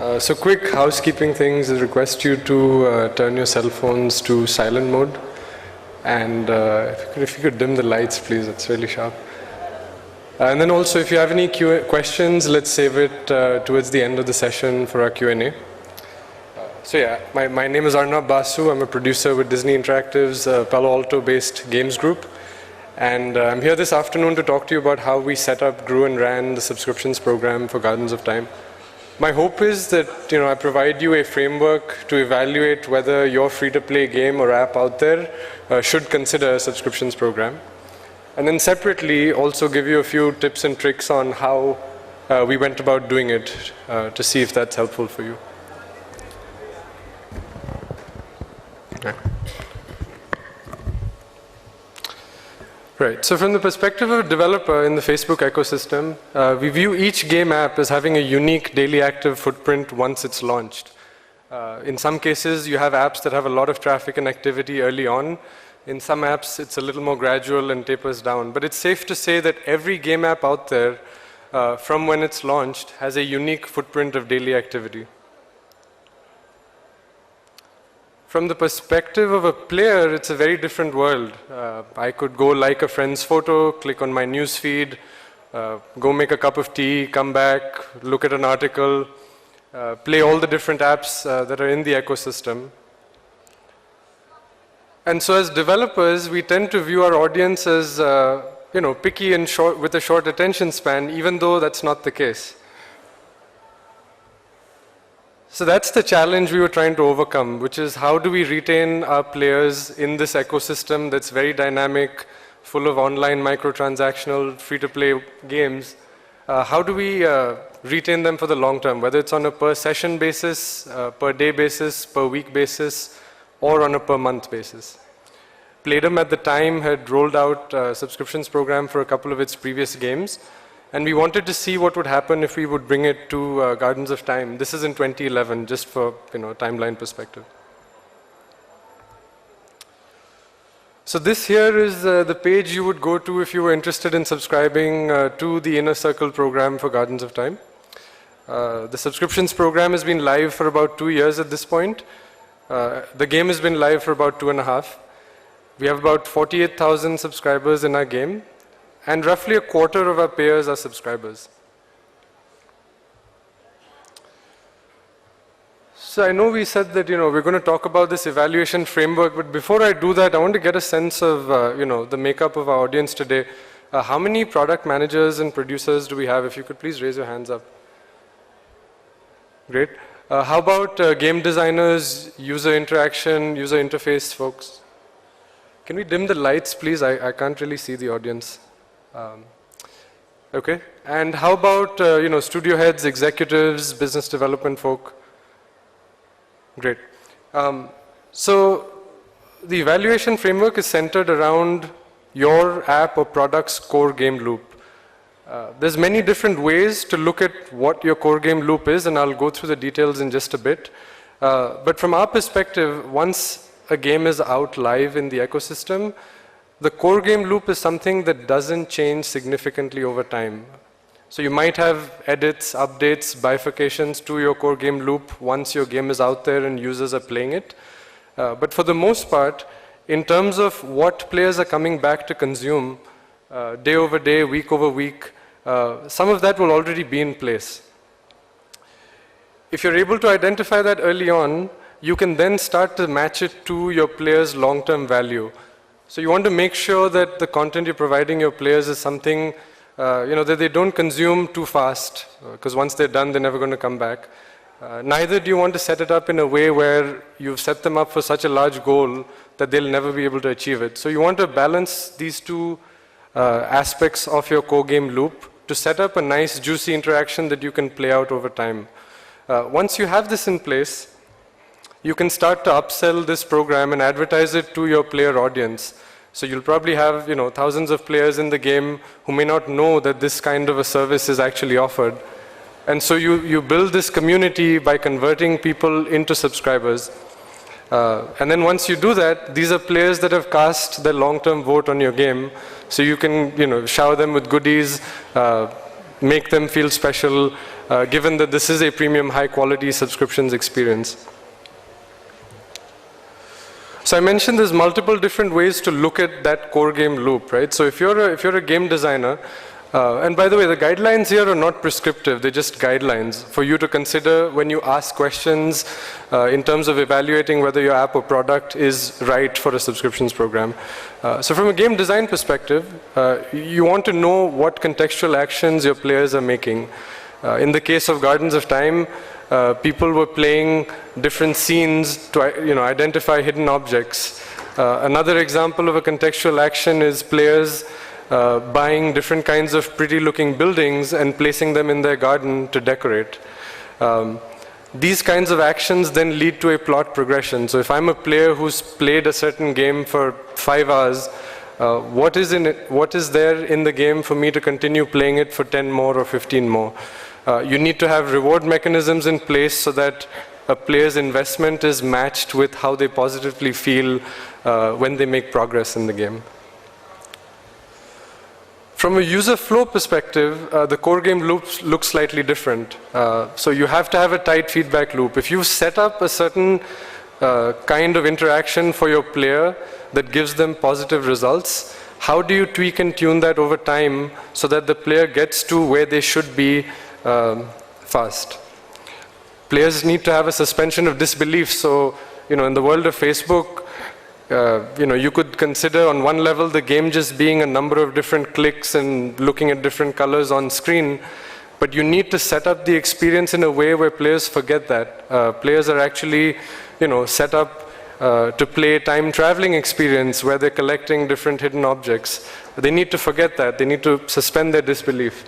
So quick housekeeping things. I request you to turn your cell phones to silent mode. And if you could dim the lights, please, it's really sharp. And then also, if you have any questions, let's save it towards the end of the session for our Q&A. So yeah, my name is Arnab Basu. I'm a producer with Disney Interactive's Palo Alto-based games group. And I'm here this afternoon to talk to you about how we set up, grew, and ran the subscriptions program for Gardens of Time. My hope is that I provide you a framework to evaluate whether your free-to-play game or app out there should consider a subscriptions program. And then separately, also give you a few tips and tricks on how we went about doing it to see if that's helpful for you. Okay. Right, so from the perspective of a developer in the Facebook ecosystem, we view each game app as having a unique daily active footprint once it's launched. In some cases, you have apps that have a lot of traffic and activity early on. In some apps, it's a little more gradual and tapers down. But it's safe to say that every game app out there, from when it's launched, has a unique footprint of daily activity. From the perspective of a player, it's a very different world. I could go like a friend's photo, click on my news feed, go make a cup of tea, come back, look at an article, play all the different apps that are in the ecosystem. And so as developers, we tend to view our audience as picky and short, with a short attention span, even though that's not the case. So that's the challenge we were trying to overcome, which is how do we retain our players in this ecosystem that's very dynamic, full of online microtransactional, free-to-play games. How do we retain them for the long term, whether it's on a per session basis, per day basis, per week basis, or on a per month basis. Playdom at the time had rolled out a subscriptions program for a couple of its previous games. And we wanted to see what would happen if we would bring it to Gardens of Time. This is in 2011, just for timeline perspective. So this here is the page you would go to if you were interested in subscribing to the Inner Circle program for Gardens of Time. The subscriptions program has been live for about 2 years at this point. The game has been live for about 2.5. We have about 48,000 subscribers in our game. And roughly a quarter of our payers are subscribers. So I know we said that we're going to talk about this evaluation framework, but before I do that, I want to get a sense of the makeup of our audience today. How many product managers and producers do we have? If you could please raise your hands up. Great. How about game designers, user interaction, user interface folks? Can we dim the lights, please? I can't really see the audience. Okay, and how about studio heads, executives, business development folk? Great. So the evaluation framework is centered around your app or product's core game loop. There's many different ways to look at what your core game loop is, and I'll go through the details in just a bit. But from our perspective, once a game is out live in the ecosystem, the core game loop is something that doesn't change significantly over time. So you might have edits, updates, bifurcations to your core game loop once your game is out there and users are playing it. But for the most part, in terms of what players are coming back to consume, day over day, week over week, some of that will already be in place. If you're able to identify that early on, you can then start to match it to your players' long-term value. So you want to make sure that the content you're providing your players is something that they don't consume too fast, because once they're done, they're never going to come back. Neither do you want to set it up in a way where you've set them up for such a large goal that they'll never be able to achieve it. So you want to balance these two aspects of your core game loop to set up a nice, juicy interaction that you can play out over time. Once you have this in place, you can start to upsell this program and advertise it to your player audience. So you'll probably have thousands of players in the game who may not know that this kind of a service is actually offered. And so you build this community by converting people into subscribers. And then once you do that, these are players that have cast their long-term vote on your game. So you can shower them with goodies, make them feel special, given that this is a premium high-quality subscriptions experience. So I mentioned there's multiple different ways to look at that core game loop, right? So if you're a game designer, and by the way, the guidelines here are not prescriptive, they're just guidelines for you to consider when you ask questions in terms of evaluating whether your app or product is right for a subscriptions program. So from a game design perspective, you want to know what contextual actions your players are making. In the case of Gardens of Time, people were playing different scenes to identify hidden objects. Another example of a contextual action is players buying different kinds of pretty looking buildings and placing them in their garden to decorate. These kinds of actions then lead to a plot progression. So if I'm a player who's played a certain game for 5 hours, what is there in the game for me to continue playing it for 10 more or 15 more? You need to have reward mechanisms in place so that a player's investment is matched with how they positively feel when they make progress in the game. From a user flow perspective, the core game looks slightly different. So you have to have a tight feedback loop. If you set up a certain kind of interaction for your player that gives them positive results, how do you tweak and tune that over time so that the player gets to where they should be fast? Players need to have a suspension of disbelief. So, in the world of Facebook, you could consider on one level the game just being a number of different clicks and looking at different colors on screen, but you need to set up the experience in a way where players forget that. Players are actually, set up to play a time traveling experience where they're collecting different hidden objects. They need to forget that. They need to suspend their disbelief.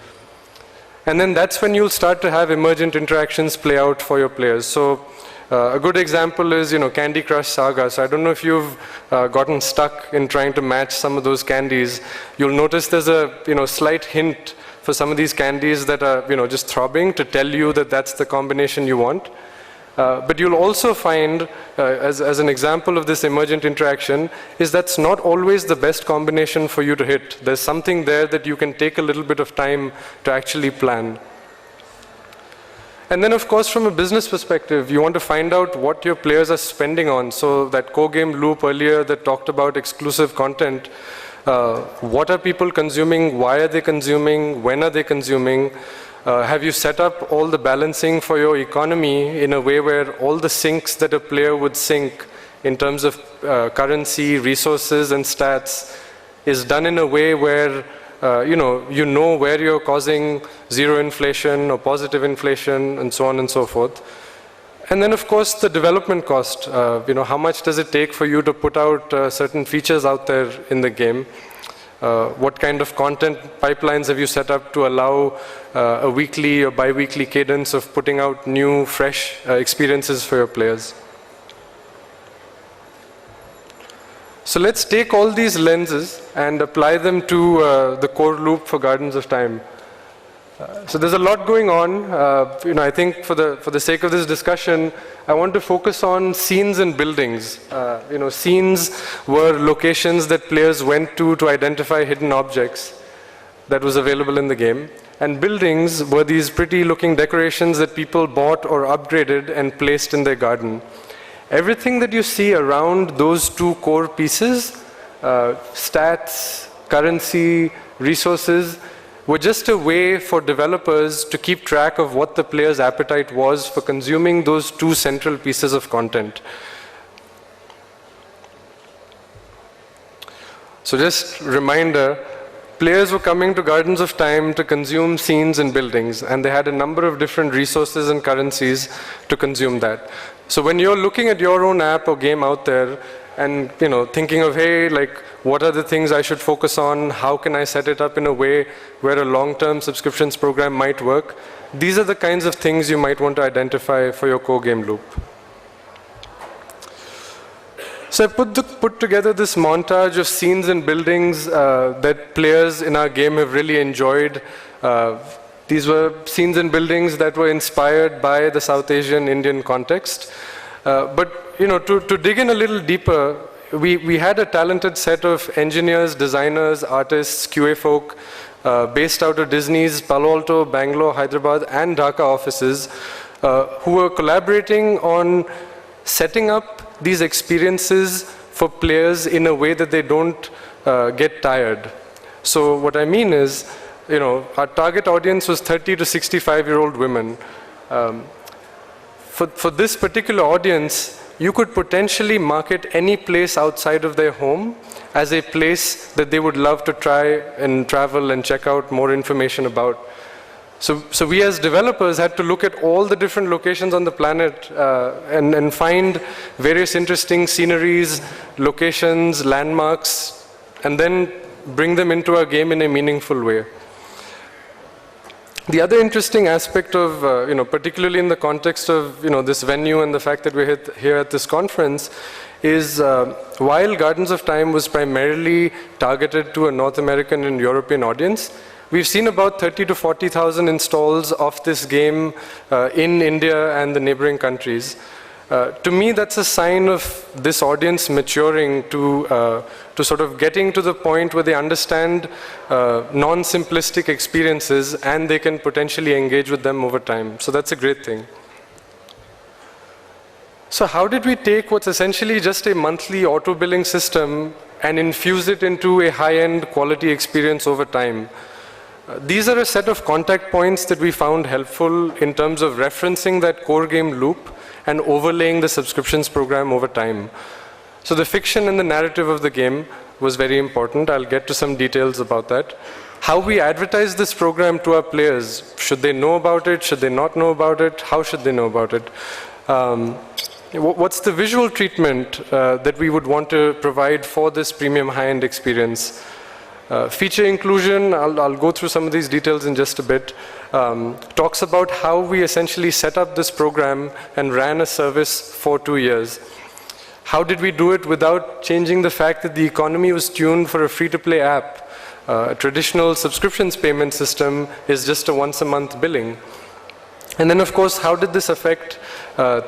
And then that's when you'll start to have emergent interactions play out for your players. So a good example is, Candy Crush Saga. So I don't know if you've gotten stuck in trying to match some of those candies. You'll notice there's a, slight hint for some of these candies that are, just throbbing to tell you that that's the combination you want. But you'll also find, as an example of this emergent interaction, is that's not always the best combination for you to hit. There's something there that you can take a little bit of time to actually plan. And then, of course, from a business perspective, you want to find out what your players are spending on. So that core game loop earlier that talked about exclusive content, what are people consuming, why are they consuming, when are they consuming? Have you set up all the balancing for your economy in a way where all the syncs that a player would sync in terms of currency, resources, and stats is done in a way where you know where you're causing zero inflation or positive inflation and so on and so forth. And then, of course, the development cost. How much does it take for you to put out certain features out there in the game? What kind of content pipelines have you set up to allow a weekly or bi-weekly cadence of putting out new, fresh experiences for your players? So let's take all these lenses and apply them to the core loop for Gardens of Time. So there's a lot going on. I think for the sake of this discussion, I want to focus on scenes and buildings. Scenes were locations that players went to identify hidden objects that was available in the game. And buildings were these pretty looking decorations that people bought or upgraded and placed in their garden. Everything that you see around those two core pieces, stats, currency, resources, were just a way for developers to keep track of what the player's appetite was for consuming those two central pieces of content. So just reminder, players were coming to Gardens of Time to consume scenes and buildings, and they had a number of different resources and currencies to consume that. So when you're looking at your own app or game out there and thinking of, hey, what are the things I should focus on? How can I set it up in a way where a long-term subscriptions program might work? These are the kinds of things you might want to identify for your core game loop. So I put together this montage of scenes and buildings that players in our game have really enjoyed. These were scenes and buildings that were inspired by the South Asian Indian context. But to dig in a little deeper, we had a talented set of engineers, designers, artists, QA folk based out of Disney's Palo Alto, Bangalore, Hyderabad, and Dhaka offices, who were collaborating on setting up these experiences for players in a way that they don't get tired. So what I mean is, our target audience was 30 to 65-year-old women. For this particular audience, you could potentially market any place outside of their home as a place that they would love to try and travel and check out more information about. So we as developers had to look at all the different locations on the planet and find various interesting sceneries, locations, landmarks, and then bring them into our game in a meaningful way. The other interesting aspect of, particularly in the context of, this venue and the fact that we're here at this conference, is while Gardens of Time was primarily targeted to a North American and European audience, we've seen about 30 to 40,000 installs of this game in India and the neighboring countries. To me, that's a sign of this audience maturing to sort of getting to the point where they understand non-simplistic experiences and they can potentially engage with them over time. So that's a great thing. So how did we take what's essentially just a monthly auto-billing system and infuse it into a high-end quality experience over time? These are a set of contact points that we found helpful in terms of referencing that core game loop and overlaying the subscriptions program over time. So the fiction and the narrative of the game was very important. I'll get to some details about that. How we advertise this program to our players. Should they know about it? Should they not know about it? How should they know about it? What's the visual treatment that we would want to provide for this premium high-end experience? Feature inclusion, I'll go through some of these details in just a bit, talks about how we essentially set up this program and ran a service for 2 years. How did we do it without changing the fact that the economy was tuned for a free-to-play app? A traditional subscriptions payment system is just a once-a-month billing. And then, of course, how did this affect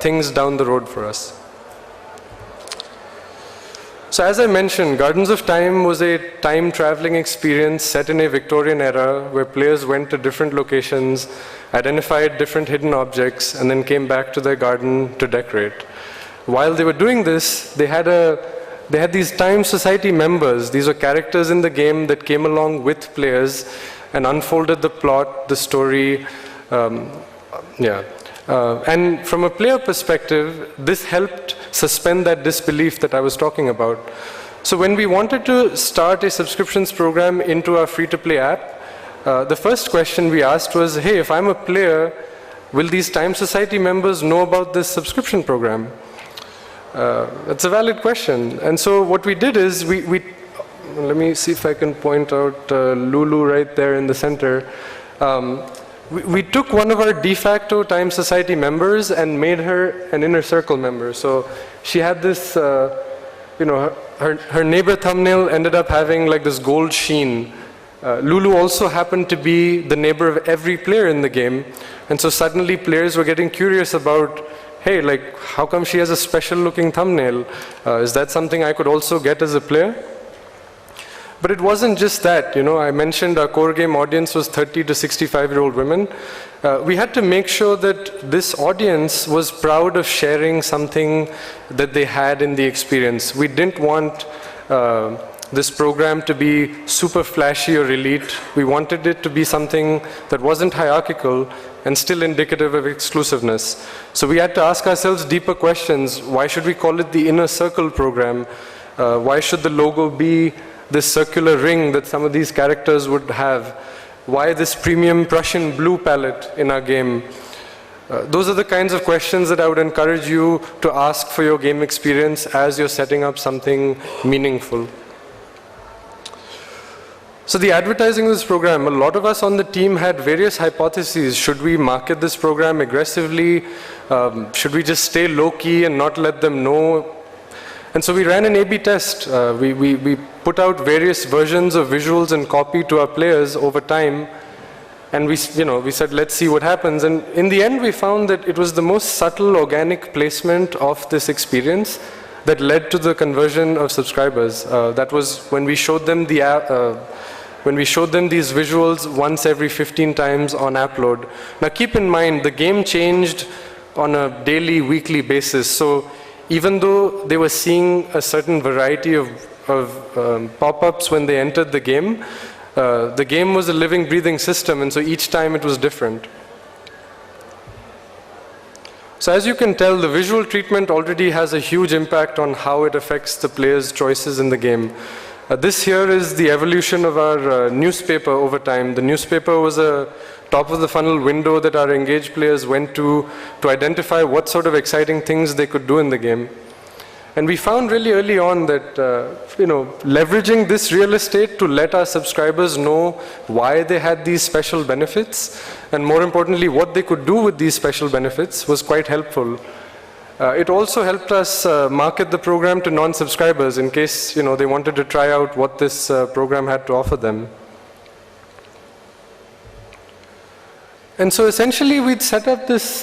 things down the road for us? So as I mentioned, Gardens of Time was a time-traveling experience set in a Victorian era where players went to different locations, identified different hidden objects, and then came back to their garden to decorate. While they were doing this, they had these Time Society members. These were characters in the game that came along with players and unfolded the plot, the story. And from a player perspective, this helped suspend that disbelief that I was talking about. So when we wanted to start a subscriptions program into our free-to-play app, the first question we asked was, hey, if I'm a player, will these Time Society members know about this subscription program? That's a valid question. And so what we did is, let me see if I can point out Lulu right there in the center. We took one of our de facto Time Society members and made her an inner circle member. So she had this, her neighbor thumbnail ended up having like this gold sheen. Lulu also happened to be the neighbor of every player in the game. And so suddenly players were getting curious about, hey, like, how come she has a special looking thumbnail? Is that something I could also get as a player? But it wasn't just that, I mentioned our core game audience was 30 to 65-year-old women. We had to make sure that this audience was proud of sharing something that they had in the experience. We didn't want this program to be super flashy or elite. We wanted it to be something that wasn't hierarchical and still indicative of exclusiveness. So we had to ask ourselves deeper questions. Why should we call it the Inner Circle program? Why should the logo be this circular ring that some of these characters would have? Why this premium Prussian blue palette in our game? Those are the kinds of questions that I would encourage you to ask for your game experience as you're setting up something meaningful. So the advertising of this program, a lot of us on the team had various hypotheses. Should we market this program aggressively? Should we just stay low-key and not let them know? And so we ran an A/B test. We put out various versions of visuals and copy to our players over time. And we said, let's see what happens. And in the end, we found that it was the most subtle organic placement of this experience that led to the conversion of subscribers. That was when we showed them the when we showed them these visuals once every 15 times on upload. Now keep in mind, the game changed on a daily, weekly basis. So even though they were seeing a certain variety of pop-ups when they entered the game was a living, breathing system, and so each time it was different. So as you can tell, the visual treatment already has a huge impact on how it affects the player's choices in the game. This here is the evolution of our newspaper over time. The newspaper was a top of the funnel window that our engaged players went to identify what sort of exciting things they could do in the game. And we found really early on that leveraging this real estate to let our subscribers know why they had these special benefits, and more importantly, what they could do with these special benefits, was quite helpful. It also helped us market the program to non-subscribers in case they wanted to try out what this program had to offer them. And so essentially we'd set up this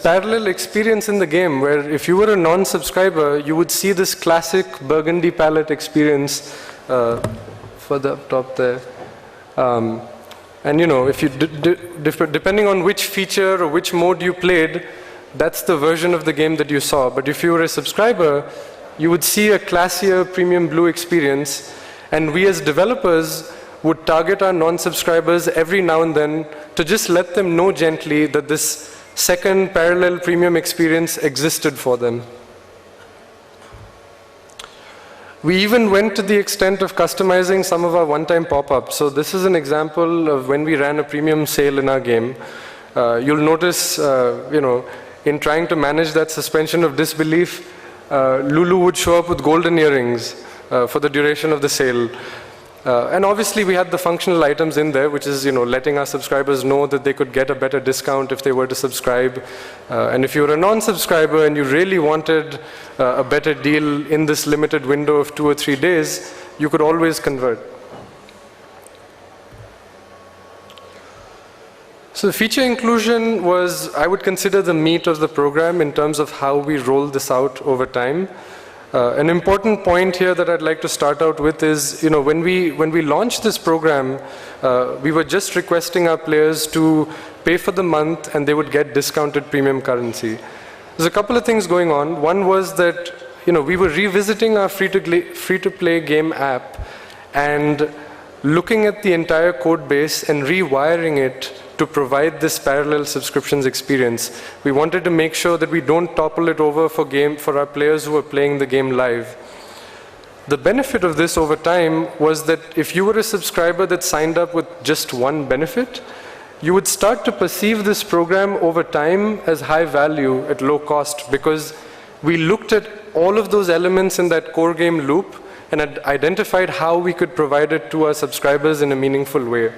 parallel experience in the game where if you were a non-subscriber, you would see this classic burgundy palette experience further up top there. And if you depending on which feature or which mode you played, that's the version of the game that you saw. But if you were a subscriber, you would see a classier premium blue experience, and we as developers would target our non-subscribers every now and then to just let them know gently that this second parallel premium experience existed for them. We even went to the extent of customizing some of our one-time pop-ups. So this is an example of when we ran a premium sale in our game. You'll notice, in trying to manage that suspension of disbelief, Lulu would show up with golden earrings for the duration of the sale. And obviously we had the functional items in there, which is letting our subscribers know that they could get a better discount if they were to subscribe. And if you were a non-subscriber and you really wanted a better deal in this limited window of 2 or 3 days, you could always convert. So feature inclusion was, I would consider, the meat of the program in terms of how we rolled this out over time. An important point here that I'd like to start out with is, when we launched this program, we were just requesting our players to pay for the month and they would get discounted premium currency. There's a couple of things going on. One was that, we were revisiting our free-to-play game app and looking at the entire code base and rewiring it to provide this parallel subscriptions experience. We wanted to make sure that we don't topple it over for our players who are playing the game live. The benefit of this over time was that if you were a subscriber that signed up with just one benefit, you would start to perceive this program over time as high value at low cost, because we looked at all of those elements in that core game loop and had identified how we could provide it to our subscribers in a meaningful way.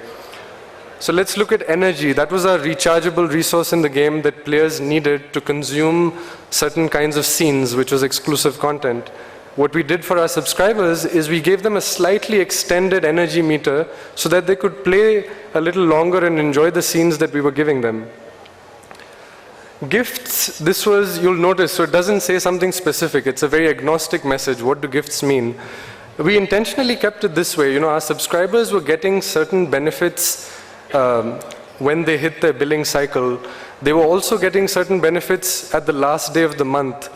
So let's look at energy. That was our rechargeable resource in the game that players needed to consume certain kinds of scenes, which was exclusive content. What we did for our subscribers is we gave them a slightly extended energy meter so that they could play a little longer and enjoy the scenes that we were giving them. Gifts, this was, you'll notice, so it doesn't say something specific. It's a very agnostic message. What do gifts mean? We intentionally kept it this way. Our subscribers were getting certain benefits when they hit their billing cycle. They were also getting certain benefits at the last day of the month.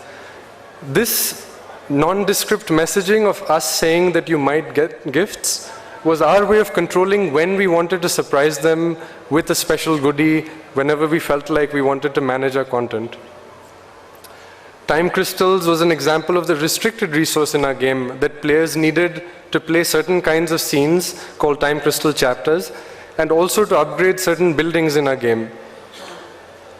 This nondescript messaging of us saying that you might get gifts was our way of controlling when we wanted to surprise them with a special goodie whenever we felt like we wanted to manage our content. Time crystals was an example of the restricted resource in our game that players needed to play certain kinds of scenes called time crystal chapters, and also to upgrade certain buildings in our game.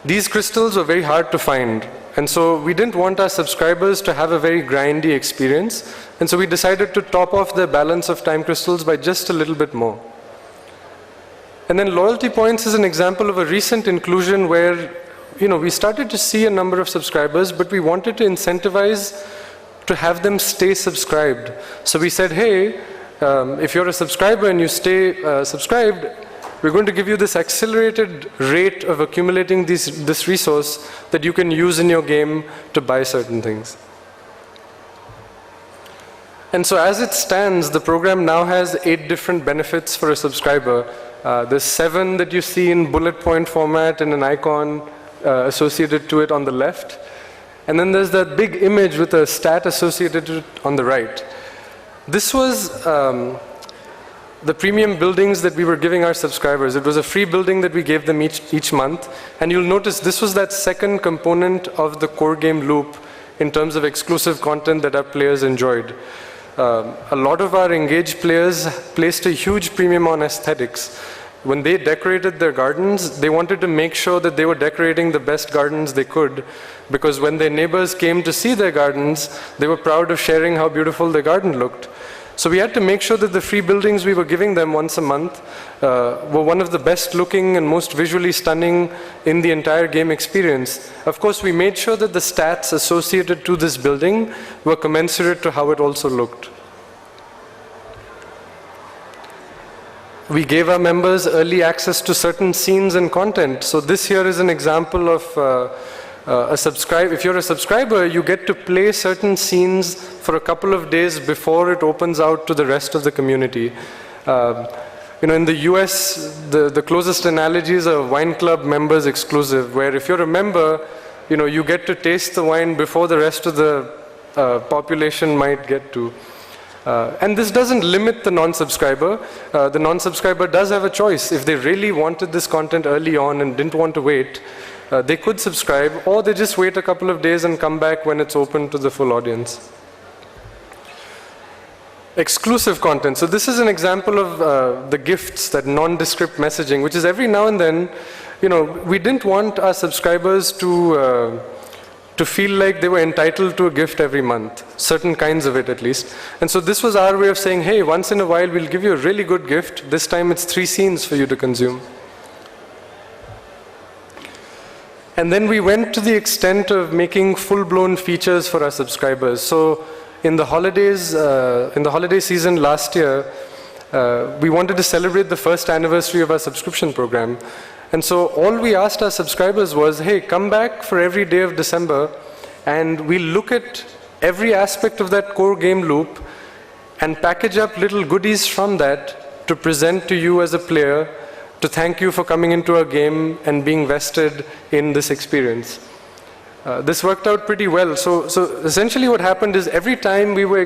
These crystals were very hard to find, and so we didn't want our subscribers to have a very grindy experience, and so we decided to top off their balance of time crystals by just a little bit more. And then loyalty points is an example of a recent inclusion where we started to see a number of subscribers, but we wanted to incentivize to have them stay subscribed. So we said, hey, if you're a subscriber and you stay subscribed, we're going to give you this accelerated rate of accumulating this resource that you can use in your game to buy certain things. And so as it stands, the program now has 8 different benefits for a subscriber. There's 7 that you see in bullet point format and an icon associated to it on the left. And then there's that big image with a stat associated to it on the right. This was the premium buildings that we were giving our subscribers. It was a free building that we gave them each month. And you'll notice this was that second component of the core game loop in terms of exclusive content that our players enjoyed. A lot of our engaged players placed a huge premium on aesthetics. When they decorated their gardens, they wanted to make sure that they were decorating the best gardens they could, because when their neighbors came to see their gardens, they were proud of sharing how beautiful their garden looked. So we had to make sure that the free buildings we were giving them once a month were one of the best looking and most visually stunning in the entire game experience. Of course, we made sure that the stats associated to this building were commensurate to how it also looked. We gave our members early access to certain scenes and content. So this here is an example of if you're a subscriber, you get to play certain scenes for a couple of days before it opens out to the rest of the community. In the US, the closest analogy is a wine club members exclusive, where if you're a member, you get to taste the wine before the rest of the population might get to. And this doesn't limit the non-subscriber. The non-subscriber does have a choice. If they really wanted this content early on and didn't want to wait, they could subscribe, or they just wait a couple of days and come back when it's open to the full audience. Exclusive content. So this is an example of the gifts, that nondescript messaging, which is every now and then, we didn't want our subscribers to feel like they were entitled to a gift every month, certain kinds of it at least. And so this was our way of saying, hey, once in a while we'll give you a really good gift. This time it's 3 scenes for you to consume. And then we went to the extent of making full-blown features for our subscribers. So in the holiday season last year, we wanted to celebrate the first anniversary of our subscription program. And so all we asked our subscribers was, hey, come back for every day of December, and we'll look at every aspect of that core game loop and package up little goodies from that to present to you as a player, to thank you for coming into our game and being vested in this experience. This worked out pretty well. So essentially what happened is every time we were